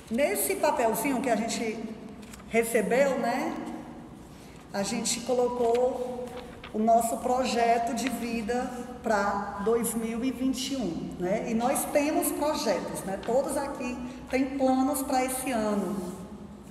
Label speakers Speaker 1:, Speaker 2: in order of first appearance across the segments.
Speaker 1: Nesse papelzinho que a gente recebeu, né? A gente colocou o nosso projeto de vida para 2021, né? E nós temos projetos, né? Todos aqui têm planos para esse ano.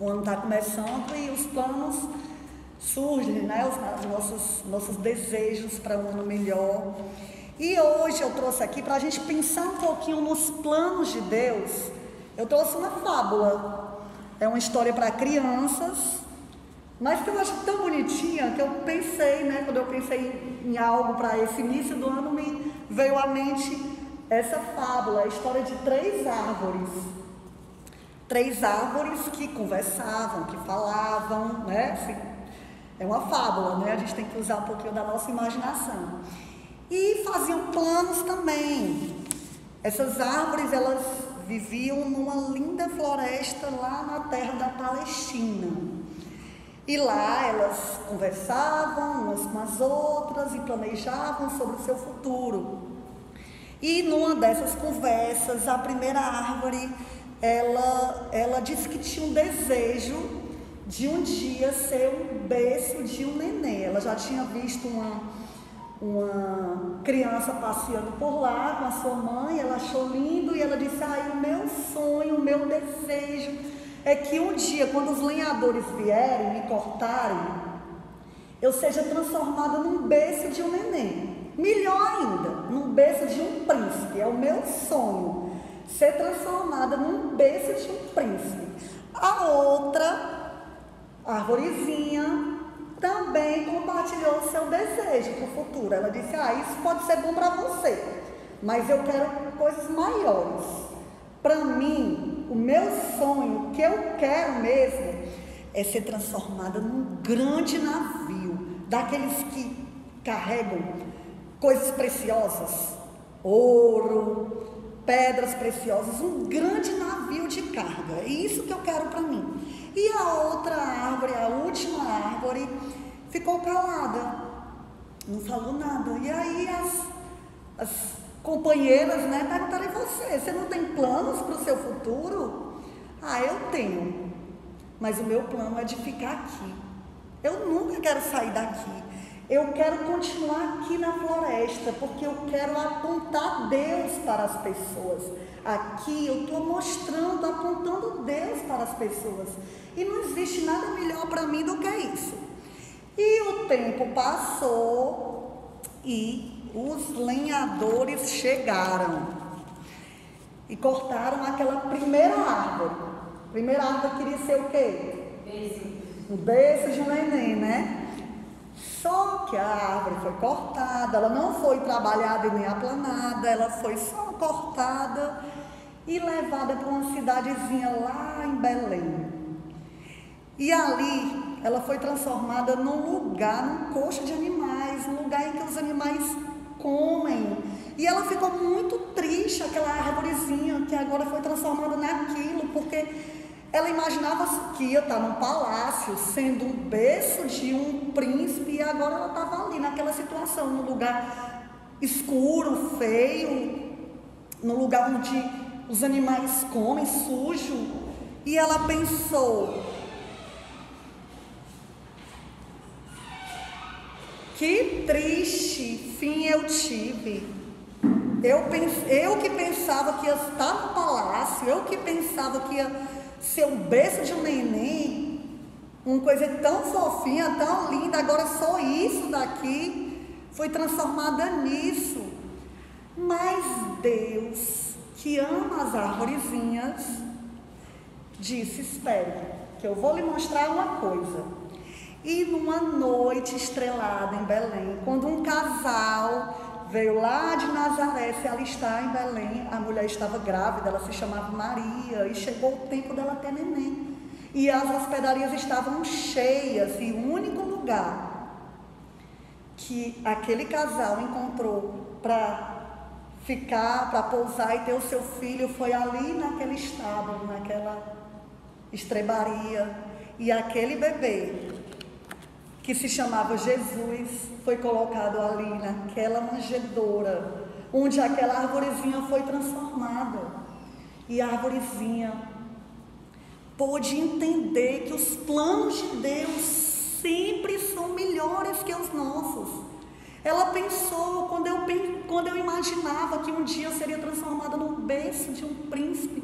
Speaker 1: O ano está começando e os planos surgem, né? Os nossos desejos para um ano melhor. E hoje eu trouxe aqui para a gente pensar um pouquinho nos planos de Deus. Eu trouxe uma fábula. É uma história para crianças, mas que eu acho tão bonitinha que eu pensei, né? Quando eu pensei em algo para esse início do ano, me veio à mente essa fábula, a história de três árvores. Três árvores que conversavam, que falavam, né? Assim, é uma fábula, né? A gente tem que usar um pouquinho da nossa imaginação. E faziam planos também. Essas árvores, elas viviam numa linda floresta lá na terra da Palestina. E lá elas conversavam umas com as outras e planejavam sobre o seu futuro. E numa dessas conversas, a primeira árvore, ela disse que tinha um desejo de um dia ser um berço de um neném. Ela já tinha visto uma criança passeando por lá com a sua mãe, ela achou lindo e ela disse: o meu sonho, o meu desejo é que um dia, quando os lenhadores vierem me cortarem, eu seja transformada num berço de um neném. Melhor ainda, num berço de um príncipe. É o meu sonho, ser transformada num berço de um príncipe. A outra arvorezinha também compartilhou o seu desejo para o futuro. Ela disse: isso pode ser bom para você, mas eu quero coisas maiores. Para mim, o meu sonho, o que eu quero mesmo, é ser transformada num grande navio, daqueles que carregam coisas preciosas, ouro, pedras preciosas, um grande navio de carga. É isso que eu quero para mim. E a outra árvore, a última árvore, ficou calada, não falou nada. E aí as companheiras, né, perguntaram: e você não tem planos para o seu futuro? Eu tenho, mas o meu plano é de ficar aqui. Eu nunca quero sair daqui. Eu quero continuar aqui na floresta, porque eu quero apontar Deus para as pessoas. Aqui eu estou mostrando, apontando Deus para as pessoas. E não existe nada melhor para mim do que isso. E o tempo passou e os lenhadores chegaram e cortaram aquela primeira árvore. A primeira árvore queria ser o quê? Um berço de um neném, né? Só que a árvore foi cortada, ela não foi trabalhada e nem aplanada, ela foi só cortada e levada para uma cidadezinha lá em Belém. E ali ela foi transformada num lugar, num coxo de animais, um lugar em que os animais comem. E ela ficou muito triste, aquela árvorezinha que agora foi transformada naquilo, porque ela imaginava que ia estar num palácio, sendo um berço de um príncipe, e agora ela estava ali naquela situação, num lugar escuro, feio, num lugar onde os animais comem, sujo. E ela pensou: que triste fim eu tive. Eu que pensava que ia estar no palácio, eu que pensava que ia ser um berço de um neném, uma coisa tão fofinha, tão linda, agora só isso daqui foi transformada nisso. Mas Deus, que ama as arvorezinhas, disse: espere, que eu vou lhe mostrar uma coisa. E numa noite estrelada em Belém, quando um casal veio lá de Nazaré se alistar em Belém, a mulher estava grávida, ela se chamava Maria, e chegou o tempo dela ter neném. E as hospedarias estavam cheias, e o único lugar que aquele casal encontrou para ficar, para pousar e ter o seu filho, foi ali naquele estábulo, naquela estrebaria. E aquele bebê, que se chamava Jesus, foi colocado ali naquela manjedoura, onde aquela arvorezinha foi transformada. E a arvorezinha pôde entender que os planos de Deus sempre são melhores que os nossos. Ela pensou, quando eu imaginava que um dia eu seria transformada num berço de um príncipe,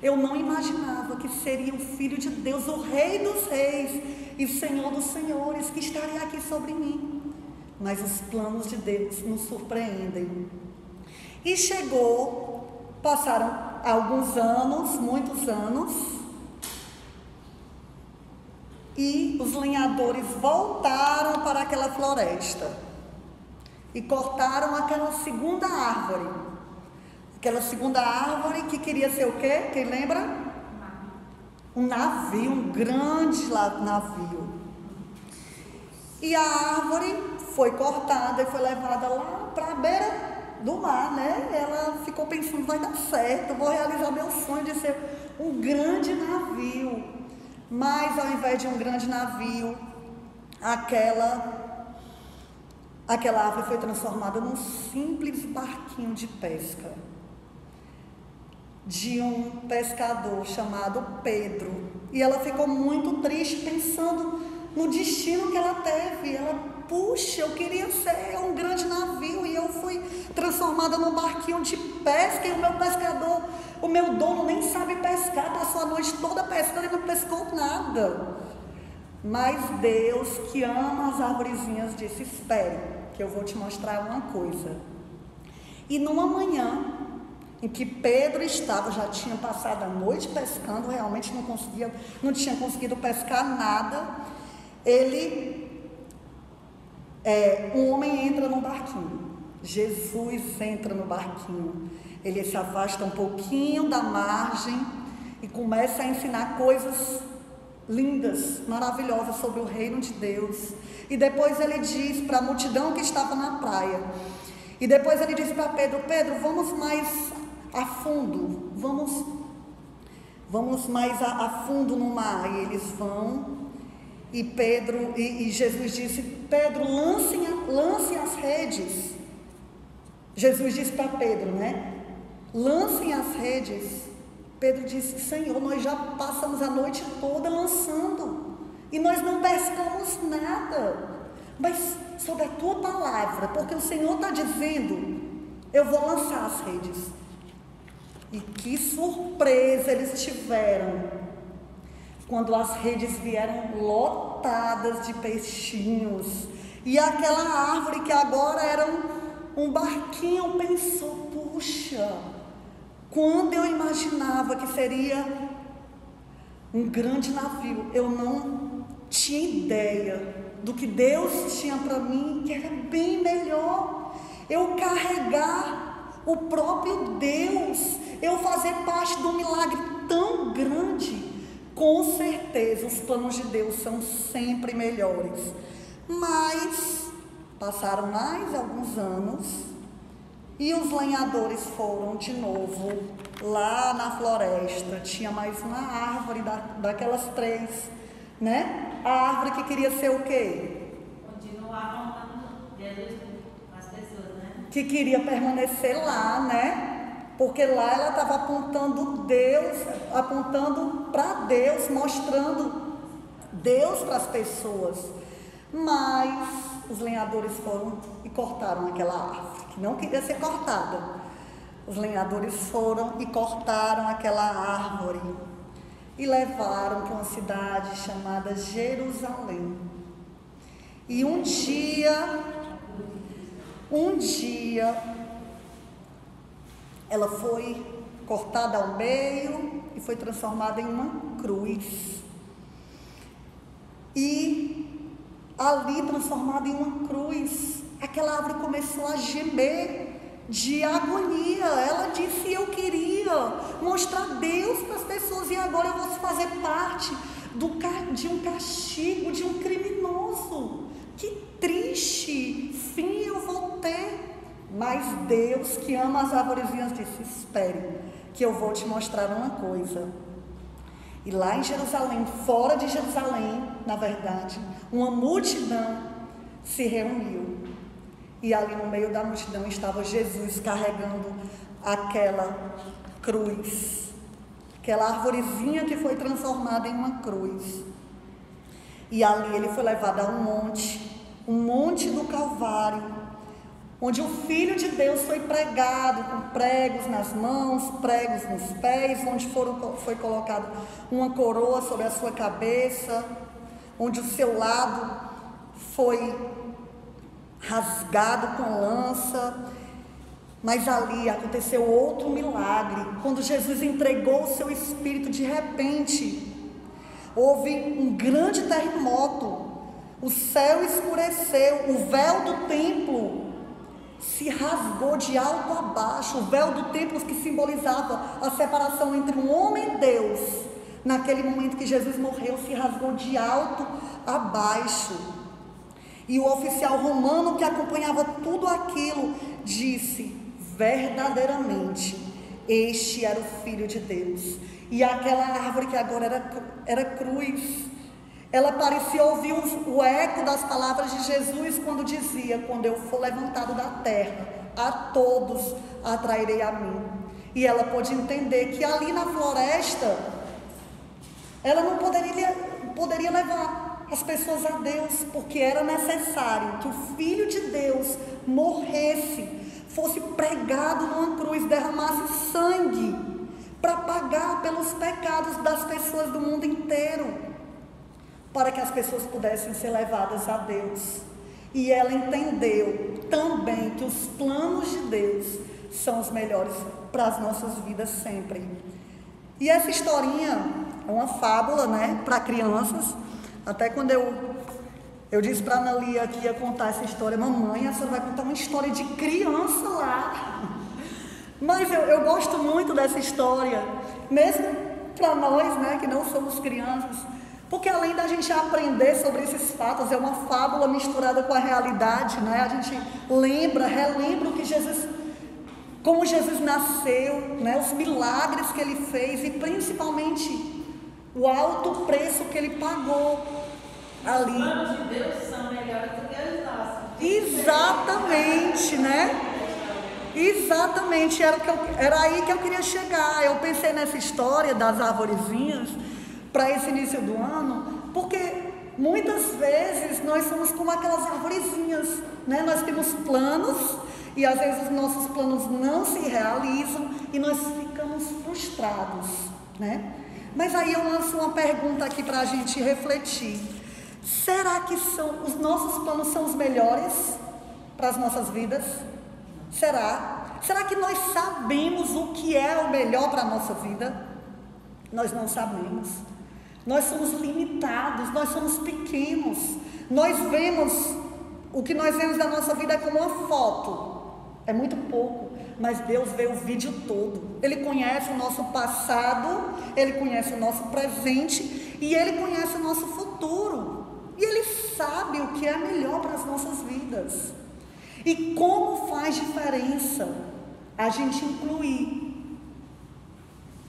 Speaker 1: eu não imaginava que seria o Filho de Deus, o Rei dos Reis e Senhor dos Senhores, que estaria aqui sobre mim. Mas os planos de Deus nos surpreendem. E passaram alguns anos, muitos anos, e os lenhadores voltaram para aquela floresta e cortaram aquela segunda árvore. Aquela segunda árvore que queria ser o quê? Quem lembra? Um navio, um grande navio. E a árvore foi cortada e foi levada lá para a beira do mar, né? Ela ficou pensando, vai dar certo, vou realizar meu sonho de ser um grande navio. Mas ao invés de um grande navio, aquela árvore foi transformada num simples barquinho de pesca de um pescador chamado Pedro. E ela ficou muito triste pensando no destino que ela teve. Puxa, eu queria ser um grande navio e eu fui transformada num barquinho de pesca, e o meu pescador, o meu dono nem sabe pescar, passou a noite toda pescando e não pescou nada. Mas Deus, que ama as arvorezinhas, disse: espere, que eu vou te mostrar uma coisa. E numa manhã em que Pedro já tinha passado a noite pescando, realmente não tinha conseguido pescar nada, um homem entra no barquinho. Jesus entra no barquinho. Ele se afasta um pouquinho da margem e começa a ensinar coisas lindas, maravilhosas sobre o reino de Deus. E depois ele diz para a multidão que estava na praia, e depois ele diz para Pedro: Pedro, vamos mais a fundo, vamos mais a fundo no mar. E eles vão. E Jesus disse: Pedro, lancem as redes. Jesus disse para Pedro, né? Lancem as redes. Pedro disse: Senhor, nós já passamos a noite toda lançando e nós não pescamos nada. Mas sobre a tua palavra, porque o Senhor está dizendo, eu vou lançar as redes. E que surpresa eles tiveram quando as redes vieram lotadas de peixinhos. E aquela árvore que agora era um barquinho pensou: puxa, quando eu imaginava que seria um grande navio, eu não tinha ideia do que Deus tinha para mim, que era bem melhor. Eu carregar o próprio Deus, eu fazer parte de um milagre tão grande. Com certeza os planos de Deus são sempre melhores. Mas passaram mais alguns anos e os lenhadores foram de novo lá na floresta. Tinha mais uma árvore daquelas três, né? A árvore que queria ser o quê?
Speaker 2: Continuar contando Jesus com as pessoas, né?
Speaker 1: Que queria permanecer lá, né? Porque lá ela estava apontando para Deus, mostrando Deus para as pessoas. Mas os lenhadores foram e cortaram aquela árvore, que não queria ser cortada. Os lenhadores foram e cortaram aquela árvore e levaram para uma cidade chamada Jerusalém. E um dia, ela foi cortada ao meio e foi transformada em uma cruz. E ali, transformada em uma cruz, aquela árvore começou a gemer de agonia. Ela disse: eu queria mostrar Deus para as pessoas, e agora eu vou fazer parte de um castigo, de um criminoso. Que triste fim eu vou ter. Mas Deus, que ama as arvorezinhas, disse: espere, que eu vou te mostrar uma coisa. E lá em Jerusalém, fora de Jerusalém, na verdade, uma multidão se reuniu. E ali no meio da multidão estava Jesus carregando aquela cruz aquela arvorezinha que foi transformada em uma cruz. E ali ele foi levado a um monte do Calvário, onde o Filho de Deus foi pregado com pregos nas mãos, pregos nos pés, onde foi colocado uma coroa sobre a sua cabeça, onde o seu lado foi rasgado com lança. Mas ali aconteceu outro milagre. Quando Jesus entregou o seu Espírito, de repente houve um grande terremoto, o céu escureceu, o véu do templo se rasgou de alto a baixo. O véu do templo que simbolizava a separação entre um homem e Deus, naquele momento que Jesus morreu, se rasgou de alto a baixo. E o oficial romano que acompanhava tudo aquilo disse: verdadeiramente, este era o Filho de Deus. E aquela árvore que agora era cruz, ela parecia ouvir o eco das palavras de Jesus quando dizia: quando eu for levantado da terra, a todos atrairei a mim. E ela pôde entender que ali na floresta ela não poderia levar as pessoas a Deus, porque era necessário que o Filho de Deus morresse, fosse pregado numa cruz, derramasse sangue para pagar pelos pecados das pessoas do mundo inteiro, para que as pessoas pudessem ser levadas a Deus. E ela entendeu também que os planos de Deus são os melhores para as nossas vidas sempre. E essa historinha é uma fábula, né, para crianças. Até quando eu disse para a Ana Lia que ia contar essa história: mamãe, a senhora vai contar uma história de criança lá. Mas eu gosto muito dessa história, mesmo para nós, né, que não somos crianças, porque além da gente aprender sobre esses fatos, é uma fábula misturada com a realidade, né? A gente relembra o que como Jesus nasceu, né? Os milagres que ele fez e principalmente o alto preço que ele pagou ali.
Speaker 2: Os planos de Deus são melhores do que os nossos.
Speaker 1: Exatamente, né? Exatamente, era aí que eu queria chegar. Eu pensei nessa história das arvorezinhas para esse início do ano, porque muitas vezes nós somos como aquelas arvorezinhas, né? Nós temos planos e às vezes os nossos planos não se realizam e nós ficamos frustrados, né? Mas aí eu lanço uma pergunta aqui para a gente refletir: será que os nossos planos são os melhores para as nossas vidas? Será que nós sabemos o que é o melhor para a nossa vida? Nós não sabemos. Nós somos limitados, nós somos pequenos. O que nós vemos da nossa vida é como uma foto. É muito pouco, mas Deus vê o vídeo todo. Ele conhece o nosso passado, Ele conhece o nosso presente e Ele conhece o nosso futuro. E Ele sabe o que é melhor para as nossas vidas. E como faz diferença a gente incluir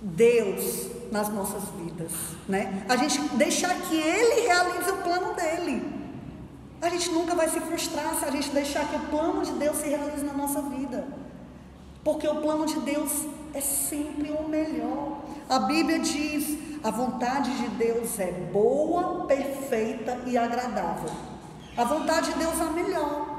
Speaker 1: Deus nas nossas vidas, né? A gente deixar que Ele realize o plano dEle. A gente nunca vai se frustrar se a gente deixar que o plano de Deus se realize na nossa vida, porque o plano de Deus é sempre o melhor. A Bíblia diz: a vontade de Deus é boa, perfeita e agradável. A vontade de Deus é a melhor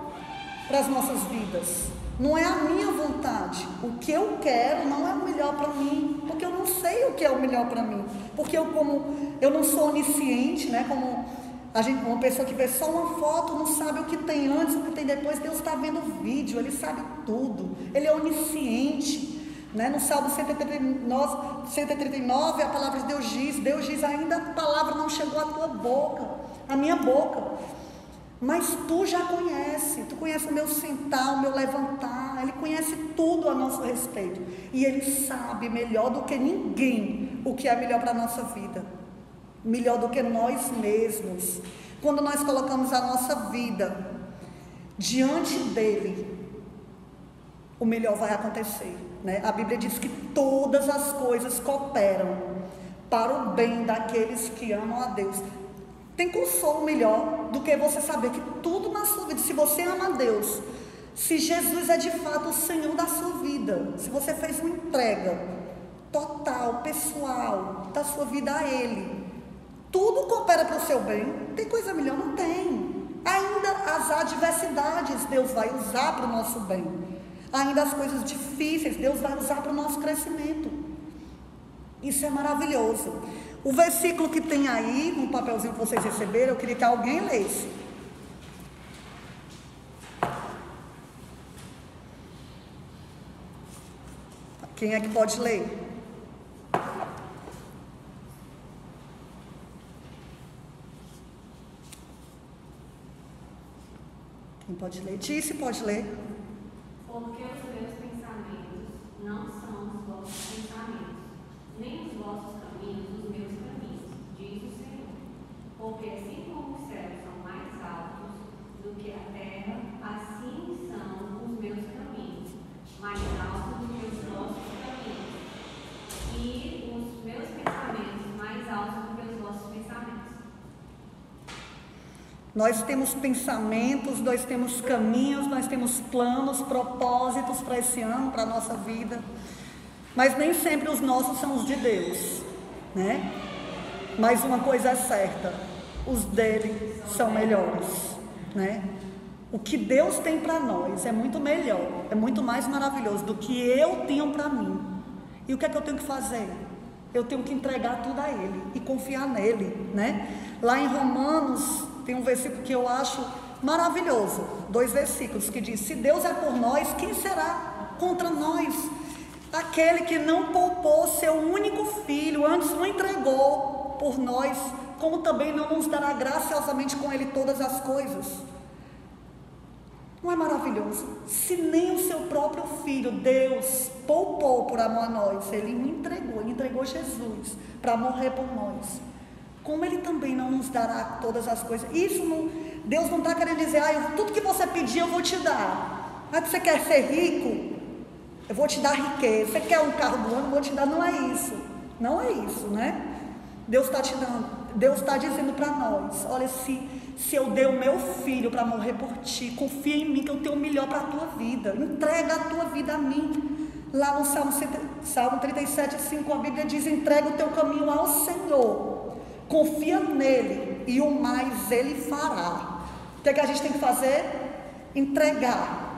Speaker 1: para as nossas vidas. Não é a minha vontade. O que eu quero não é o melhor para mim, porque eu não sei o que é o melhor para mim, porque eu não sou onisciente, né? Como uma pessoa que vê só uma foto não sabe o que tem antes, o que tem depois. Deus está vendo o vídeo, Ele sabe tudo, Ele é onisciente, né? No Salmo 139, a palavra de Deus diz: ainda a palavra não chegou à tua boca, à minha boca, mas tu já tu conhece o meu sentar, o meu levantar. Ele conhece tudo a nosso respeito, e Ele sabe melhor do que ninguém o que é melhor para a nossa vida, melhor do que nós mesmos. Quando nós colocamos a nossa vida diante dEle, o melhor vai acontecer, né? A Bíblia diz que todas as coisas cooperam para o bem daqueles que amam a Deus. Tem consolo melhor do que você saber que tudo na sua vida, se você ama a Deus, se Jesus é de fato o Senhor da sua vida, se você fez uma entrega total, pessoal, da sua vida a Ele. Tudo coopera para o seu bem. Tem coisa melhor? Não tem. Ainda as adversidades Deus vai usar para o nosso bem. Ainda as coisas difíceis Deus vai usar para o nosso crescimento. Isso é maravilhoso. O versículo que tem aí no papelzinho que vocês receberam, eu queria que alguém lesse. Quem é que pode ler? Quem pode ler? Tício, pode ler?
Speaker 2: Porque os meus pensamentos não são os vossos pensamentos, nem os vossos caminhos os meus caminhos, diz o Senhor. Porque assim como os céus são mais altos do que a terra, assim são os meus caminhos, mais altos do que os vossos caminhos, e os meus pensamentos mais altos do que os vossos pensamentos.
Speaker 1: Nós temos pensamentos, nós temos caminhos, nós temos planos, propósitos para esse ano, para a nossa vida, mas nem sempre os nossos são os de Deus, né? Mas uma coisa é certa, os dele são melhores, né? O que Deus tem para nós é muito melhor, é muito mais maravilhoso do que eu tenho para mim. E o que é que eu tenho que fazer? Eu tenho que entregar tudo a Ele e confiar nele, né? Lá em Romanos tem um versículo que eu acho maravilhoso, 2 versículos que diz: se Deus é por nós, quem será contra nós? Aquele que não poupou seu único filho, antes o entregou por nós, como também não nos dará graciosamente com ele todas as coisas? Não é maravilhoso? Se nem o seu próprio filho Deus poupou por amor a nós, ele entregou Jesus para morrer por nós, como Ele também não nos dará todas as coisas? Deus não está querendo dizer: tudo que você pedir eu vou te dar. Você quer ser rico? Eu vou te dar riqueza. Você quer um carro do ano? Eu vou te dar. Não é isso. Não é isso, né? Deus está te dando. Deus está dizendo para nós: olha, se eu dei o meu filho para morrer por ti, confia em mim que eu tenho o melhor para a tua vida. Entrega a tua vida a mim. Lá no Salmo 37:5, a Bíblia diz: entrega o teu caminho ao Senhor. Confia nele e o mais ele fará. O que é que a gente tem que fazer? Entregar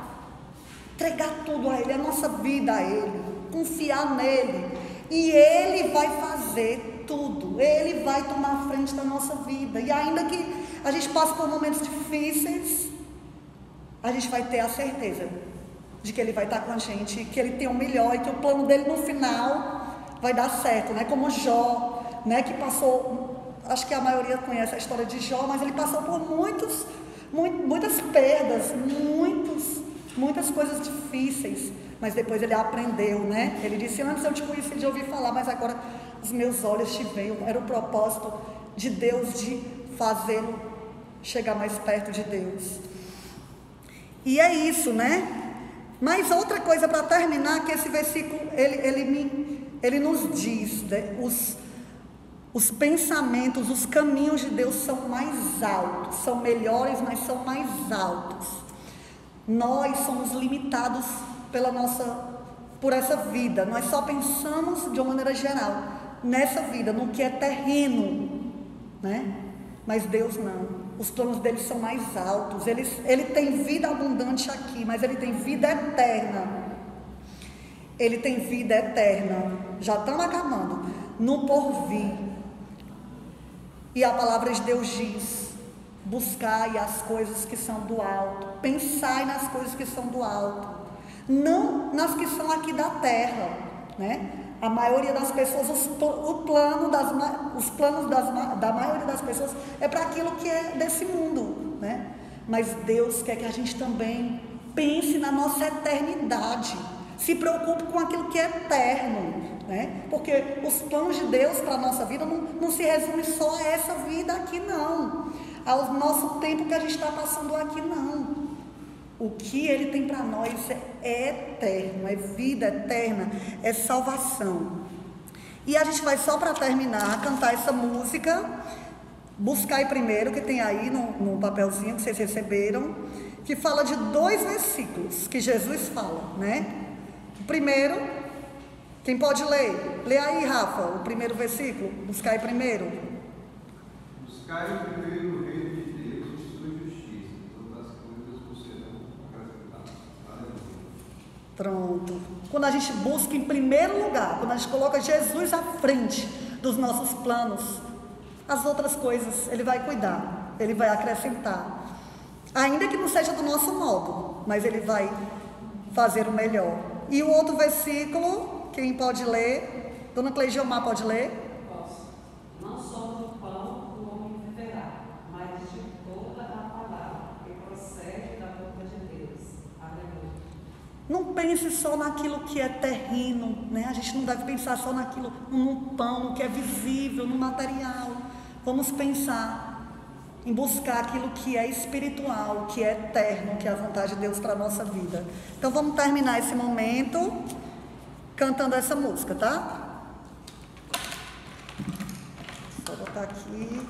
Speaker 1: tudo a ele, a nossa vida a ele, confiar nele, e ele vai fazer tudo, ele vai tomar a frente da nossa vida. E ainda que a gente passe por momentos difíceis, a gente vai ter a certeza de que ele vai estar com a gente, que ele tem o melhor e que o plano dele no final vai dar certo, né? Como Jó, né, que passou, acho que a maioria conhece a história de Jó, mas ele passou por muitas perdas, muitas coisas difíceis, mas depois ele aprendeu, né? Ele disse: antes eu te conheci de ouvir falar, mas agora os meus olhos te veem. Era o propósito de Deus de fazê-lo chegar mais perto de Deus. E é isso, né? Mas outra coisa para terminar, que esse versículo ele nos diz, né? Os pensamentos, os caminhos de Deus são mais altos, são melhores, mas são mais altos. Nós somos limitados por essa vida. Nós só pensamos de uma maneira geral nessa vida, no que é terreno, né? Mas Deus não. Os planos dele são mais altos. Ele tem vida abundante aqui, mas ele tem vida eterna. Ele tem vida eterna. Já estamos acabando. No porvir. E a palavra de Deus diz: buscai as coisas que são do alto, pensai nas coisas que são do alto, não nas que são aqui da terra, né? A maioria das pessoas, os planos da maioria das pessoas é para aquilo que é desse mundo, né? Mas Deus quer que a gente também pense na nossa eternidade, se preocupe com aquilo que é eterno, né? Porque os planos de Deus para a nossa vida não se resume só a essa vida aqui, não, ao nosso tempo que a gente está passando aqui, não. O que Ele tem para nós é eterno, é vida eterna, é salvação. E a gente vai, só para terminar, cantar essa música, Buscai Primeiro, que tem aí no papelzinho que vocês receberam, que fala de 2 versículos que Jesus fala, né? O primeiro, Quem pode ler? Lê aí, Rafa, o primeiro versículo. Buscai primeiro.
Speaker 3: Buscai primeiro o reino de Deus e sua justiça. Todas as coisas vos serão acrescentadas. Aleluia.
Speaker 1: Pronto. Quando a gente busca em primeiro lugar, quando a gente coloca Jesus à frente dos nossos planos, as outras coisas Ele vai cuidar, Ele vai acrescentar. Ainda que não seja do nosso modo, mas Ele vai fazer o melhor. E o outro versículo, quem pode ler? Dona Cleidiomar pode ler?
Speaker 4: Posso. Não só do pão o homem viverá, mas de toda a palavra que procede da boca de Deus. Aleluia.
Speaker 1: Não pense só naquilo que é terreno, né? A gente não deve pensar só naquilo, no pão, no que é visível, no material. Vamos pensar em buscar aquilo que é espiritual, que é eterno, que é a vontade de Deus para a nossa vida. Então vamos terminar esse momento cantando essa música, tá? Vou botar aqui.